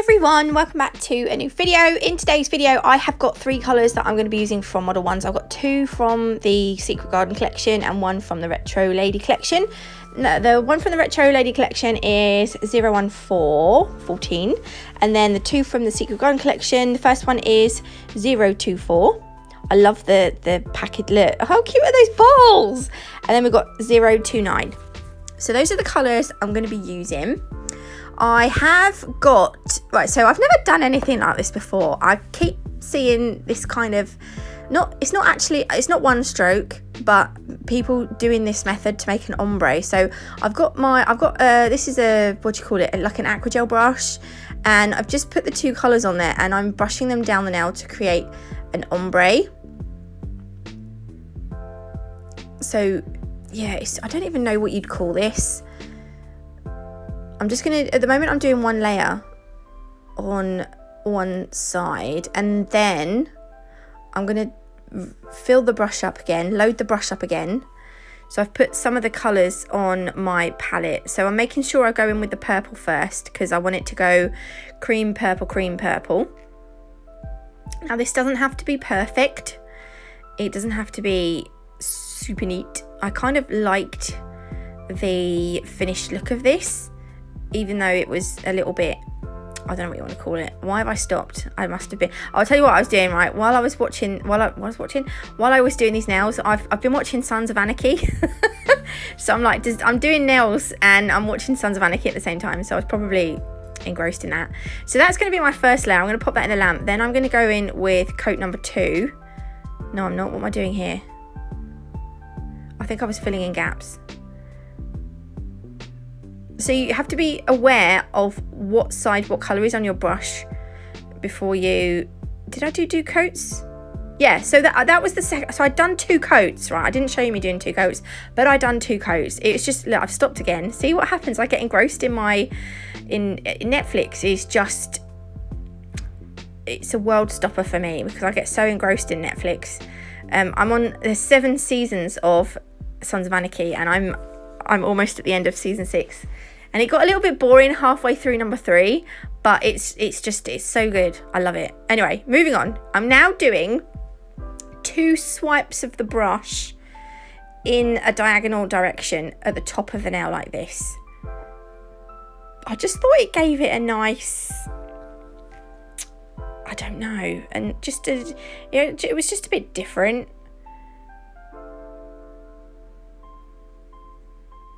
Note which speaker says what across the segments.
Speaker 1: everyone, welcome back to a new video. In today's video I have got 3 colours that I'm going to be using from Modelones. I've got 2 from the Secret Garden collection and 1 from the Retro Lady collection. No, the one from the Retro Lady collection is 014 and then the 2 from the Secret Garden collection, the first one is 024. I love the package. Look how cute are those balls. And then we've got 029. So those are the colours I'm going to be using. I have got, right, so I've never done anything like this before. I keep seeing this kind of, it's not one stroke, but people doing this method to make an ombre. So I've got this is a, what do you call it, like an aqua gel brush, and I've just put the 2 colours on there and I'm brushing them down the nail to create an ombre. So yeah, I don't even know what you'd call this. I'm just gonna, at the moment I'm doing 1 layer on one side, and then I'm gonna fill the brush up again, load the brush up again. So I've put some of the colours on my palette. So I'm making sure I go in with the purple first because I want it to go cream purple, cream purple. Now this doesn't have to be perfect. It doesn't have to be super neat. I kind of liked the finished look of this, even though it was a little bit, I don't know what you want to call it. Why have I stopped? I must have been, I'll tell you what I was doing, right? While I was doing these nails, I've been watching Sons of Anarchy. So I'm doing nails and I'm watching Sons of Anarchy at the same time. So I was probably engrossed in that. So that's going to be my first layer. I'm going to pop that in the lamp. Then I'm going to go in with coat number 2. No, I'm not. What am I doing here? I think I was filling in gaps. So you have to be aware of what side, what colour is on your brush before you... Did I do coats? Yeah, so that was the second. So I'd done 2 coats, right? I didn't show you me doing 2 coats, but I'd done 2 coats. It's just, look, I've stopped again. See what happens? I get engrossed in Netflix is just... It's a world stopper for me because I get so engrossed in Netflix. There's 7 seasons of Sons of Anarchy and I'm almost at the end of season 6, and it got a little bit boring halfway through number 3, but it's so good. I love it. Anyway, moving on. I'm now doing 2 swipes of the brush in a diagonal direction at the top of the nail like this. I just thought it gave it a nice, I don't know, and just it was just a bit different.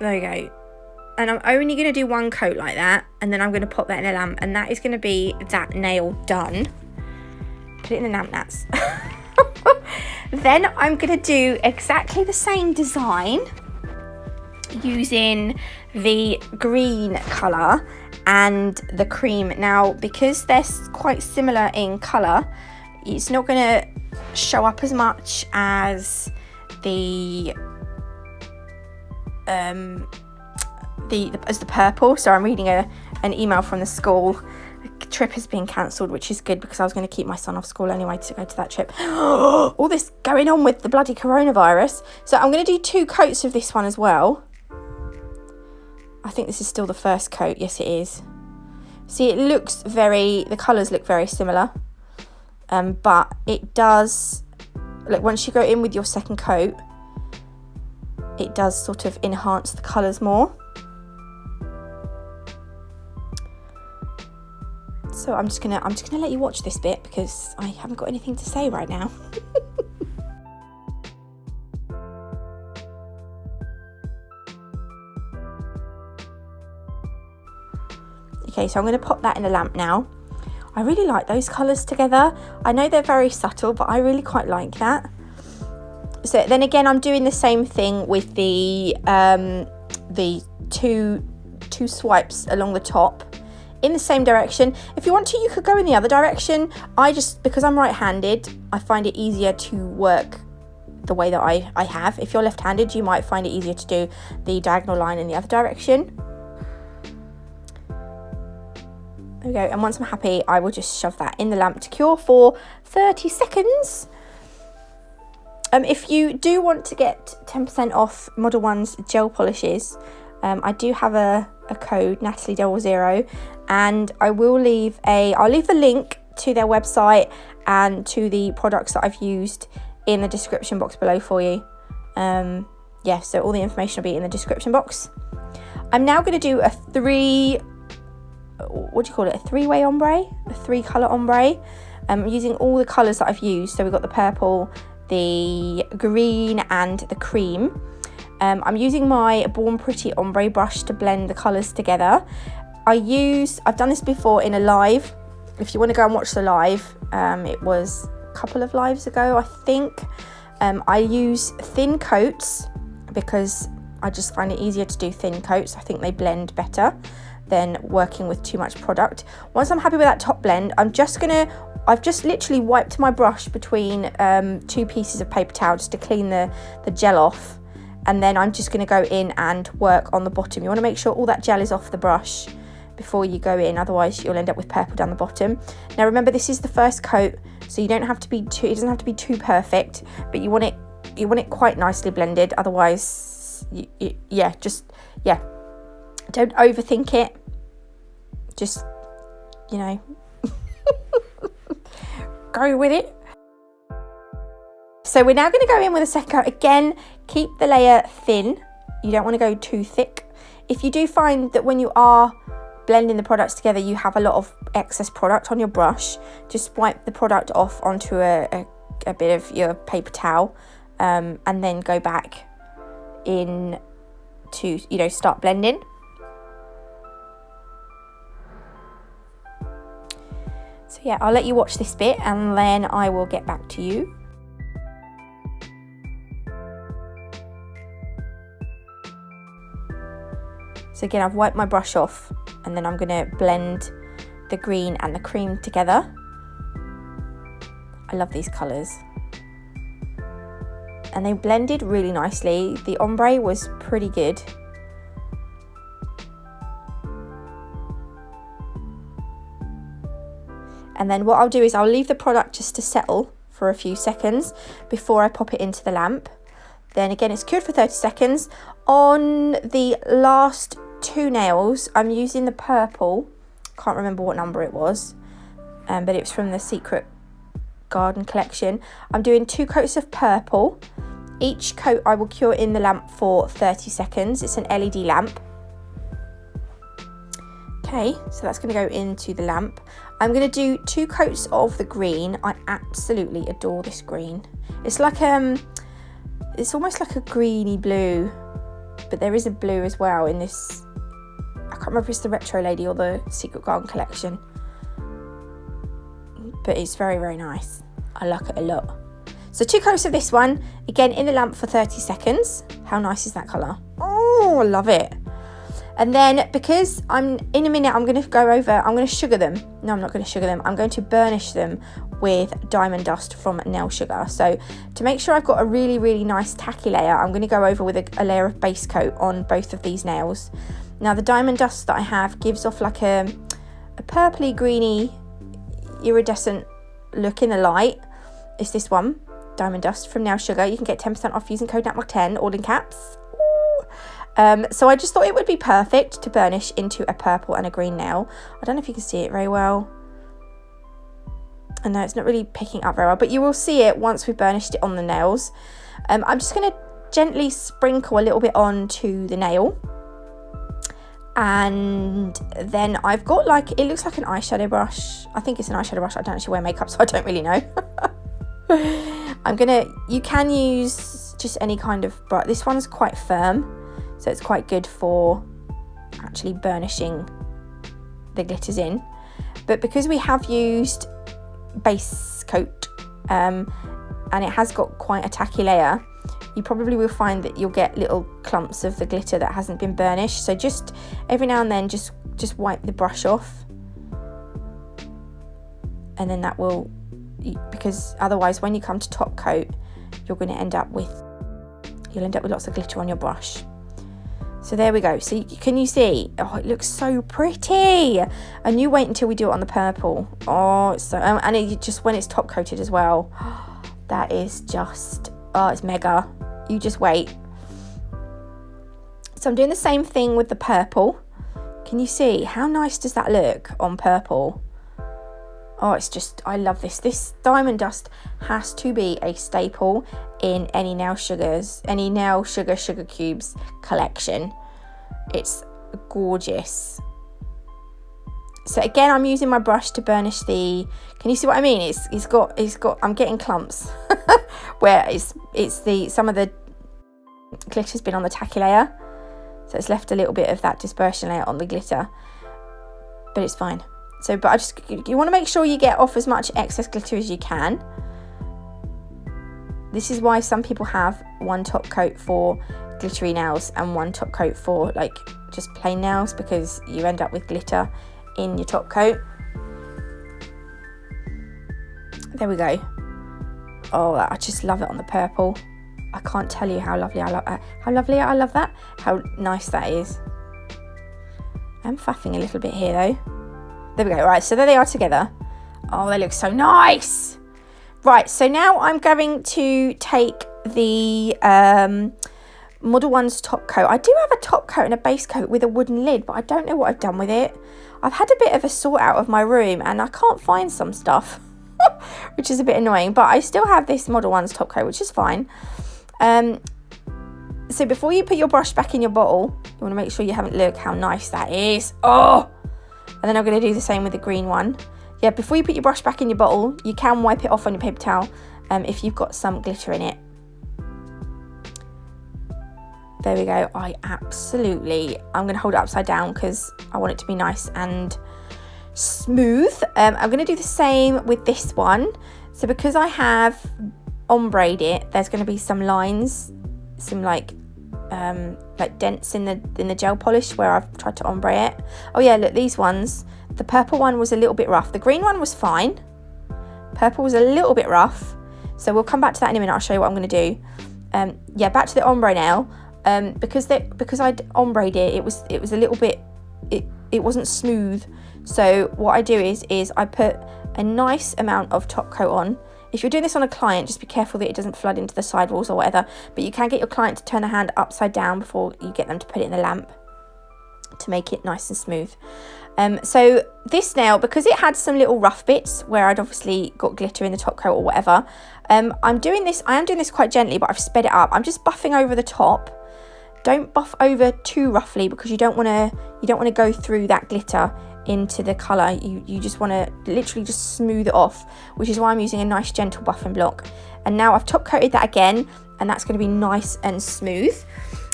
Speaker 1: There we go. And I'm only going to do 1 coat like that, and then I'm going to pop that in a lamp, and that is going to be that nail done. Put it in the lamp, Nats. Then I'm going to do exactly the same design using the green colour and the cream. Now, because they're quite similar in colour, it's not going to show up as much as the purple. So I'm reading an email from the school. The trip has been cancelled, which is good because I was going to keep my son off school anyway to go to that trip. All this going on with the bloody coronavirus. So I'm going to do 2 coats of this one as well. I think this is still the first coat. Yes, it is. See, it looks the colours look very similar. But it does, like, once you go in with your second coat, it does sort of enhance the colours more. So I'm just gonna let you watch this bit because I haven't got anything to say right now. Okay, so I'm going to pop that in a lamp now. I really like those colours together. I know they're very subtle, but I really quite like that. So then again, I'm doing the same thing with the 2 swipes along the top in the same direction. If you want to, you could go in the other direction. Because I'm right-handed, I find it easier to work the way that I have. If you're left-handed, you might find it easier to do the diagonal line in the other direction. There we go. And once I'm happy, I will just shove that in the lamp to cure for 30 seconds. If you do want to get 10% off Modelones gel polishes, I do have a code, Natalie 00, and I'll leave the link to their website and to the products that I've used in the description box below for you. Yeah, so all the information will be in the description box. I'm now going to do a three-way ombre, a 3-colour ombre. I'm using all the colours that I've used. So we've got the purple, the green and the cream. I'm using my Born Pretty ombre brush to blend the colours together. I've done this before in a live. If you want to go and watch the live, it was a couple of lives ago, I think. I use thin coats because I just find it easier to do thin coats. I think they blend better than working with too much product. Once I'm happy with that top blend, I've just literally wiped my brush between 2 pieces of paper towel just to clean the gel off. And then I'm just going to go in and work on the bottom. You want to make sure all that gel is off the brush before you go in, otherwise you'll end up with purple down the bottom. Now remember, this is the first coat, so it doesn't have to be too perfect, but you want it quite nicely blended. Otherwise, don't overthink it. Just, go with it. So we're now going to go in with a second coat. Again, keep the layer thin. You don't want to go too thick. If you do find that when you are blending the products together, you have a lot of excess product on your brush, just wipe the product off onto a bit of your paper towel, and then go back in to, start blending. So yeah, I'll let you watch this bit and then I will get back to you. So again, I've wiped my brush off and then I'm going to blend the green and the cream together. I love these colours. And they blended really nicely. The ombre was pretty good. And then what I'll do is I'll leave the product just to settle for a few seconds before I pop it into the lamp. Then again, it's cured for 30 seconds. On the last 2 nails, I'm using the purple. Can't remember what number it was, but it was from the Secret Garden collection. I'm doing 2 coats of purple. Each coat I will cure in the lamp for 30 seconds. It's an LED lamp. Okay, so that's going to go into the lamp. I'm going to do 2 coats of the green. I absolutely adore this green. It's like it's almost like a greeny blue, but there is a blue as well in this. I can't remember if it's the Retro Lady or the Secret Garden collection, but it's very, very nice. I like it a lot. So 2 coats of this one, again in the lamp for 30 seconds. How nice is that colour? Oh, I love it. And then because in a minute I'm going to sugar them. No, I'm not going to sugar them. I'm going to burnish them with Diamond Dust from Nail Sugar. So to make sure I've got a really, really nice tacky layer, I'm going to go over with a layer of base coat on both of these nails. Now the Diamond Dust that I have gives off like a purpley greeny iridescent look in the light. It's this one, Diamond Dust from Nail Sugar. You can get 10% off using code NATMARK10, all in caps. So I just thought it would be perfect to burnish into a purple and a green nail. I don't know if you can see it very well. I know it's not really picking up very well, but you will see it once we've burnished it on the nails. I'm just going to gently sprinkle a little bit onto the nail. And then I've got it looks like an eyeshadow brush. I think it's an eyeshadow brush. I don't actually wear makeup, so I don't really know. You can use just any kind of brush. This one's quite firm, so it's quite good for actually burnishing the glitters in. But because we have used base coat and it has got quite a tacky layer, you probably will find that you'll get little clumps of the glitter that hasn't been burnished. So just every now and then just wipe the brush off, and then that will, because otherwise when you come to top coat you'll end up with lots of glitter on your brush. So there we go. So can you see? Oh, it looks so pretty. And you wait until we do it on the purple. Oh, it's so, and it just when it's top coated as well. That is just, oh, it's mega. You just wait. So I'm doing the same thing with the purple. Can you see how nice does that look on purple? Oh, it's just, I love this. This diamond dust has to be a staple in any nail sugar cubes collection. It's gorgeous. So again, I'm using my brush to burnish the, can you see what I mean? It's got, I'm getting clumps where some of the glitter's been on the tacky layer. So it's left a little bit of that dispersion layer on the glitter, but it's fine. So, but you want to make sure you get off as much excess glitter as you can. This is why some people have one top coat for glittery nails and one top coat for like just plain nails, because you end up with glitter in your top coat. There we go. Oh, I just love it on the purple. I can't tell you how lovely I love that. How nice that is. I'm faffing a little bit here though. There we go. Right, so there they are together. Oh, they look so nice. Right, so now I'm going to take the Modelones top coat. I do have a top coat and a base coat with a wooden lid, but I don't know what I've done with it. I've had a bit of a sort out of my room and I can't find some stuff, which is a bit annoying, but I still have this Modelones top coat, which is fine. So before you put your brush back in your bottle, you want to make sure you haven't looked how nice that is. Oh, and then I'm going to do the same with the green one. Yeah, before you put your brush back in your bottle, you can wipe it off on your paper towel if you've got some glitter in it. There we go. I'm going to hold it upside down because I want it to be nice and smooth. I'm going to do the same with this one. So because I have ombre'd it, there's going to be some lines, some like dents in the gel polish where I've tried to ombre it. Oh yeah, look, these ones, the purple one was a little bit rough. The green one was fine. Purple was a little bit rough. So we'll come back to that in a minute. I'll show you what I'm going to do. Yeah, back to the ombre nail. Because I'd ombre'd it, it was a little bit, it wasn't smooth. So what I do is I put a nice amount of top coat on. If you're doing this on a client, just be careful that it doesn't flood into the sidewalls or whatever, but you can get your client to turn their hand upside down before you get them to put it in the lamp to make it nice and smooth. So this nail, because it had some little rough bits where I'd obviously got glitter in the top coat or whatever, I am doing this quite gently, but I've sped it up. I'm just buffing over the top. Don't buff over too roughly because you don't want to go through that glitter into the colour. You just want to literally just smooth it off, which is why I'm using a nice gentle buffing block. And now I've top coated that again, and that's going to be nice and smooth.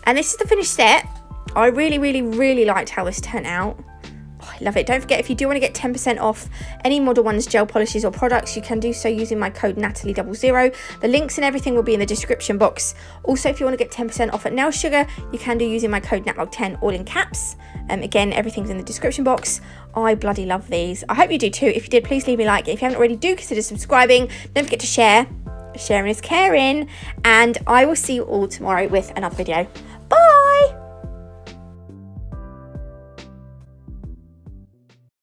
Speaker 1: And this is the finished set. I really liked how this turned out. I love it. Don't forget, if you do want to get 10% off any Modelones gel polishes or products, you can do so using my code Natalie00. The links and everything will be in the description box. Also, if you want to get 10% off at Nail Sugar, you can do using my code NATLOG10, all in caps. Again, everything's in the description box. I bloody love these. I hope you do too. If you did, please leave me a like. If you haven't already, do consider subscribing. Don't forget to share. Sharing is caring. And I will see you all tomorrow with another video.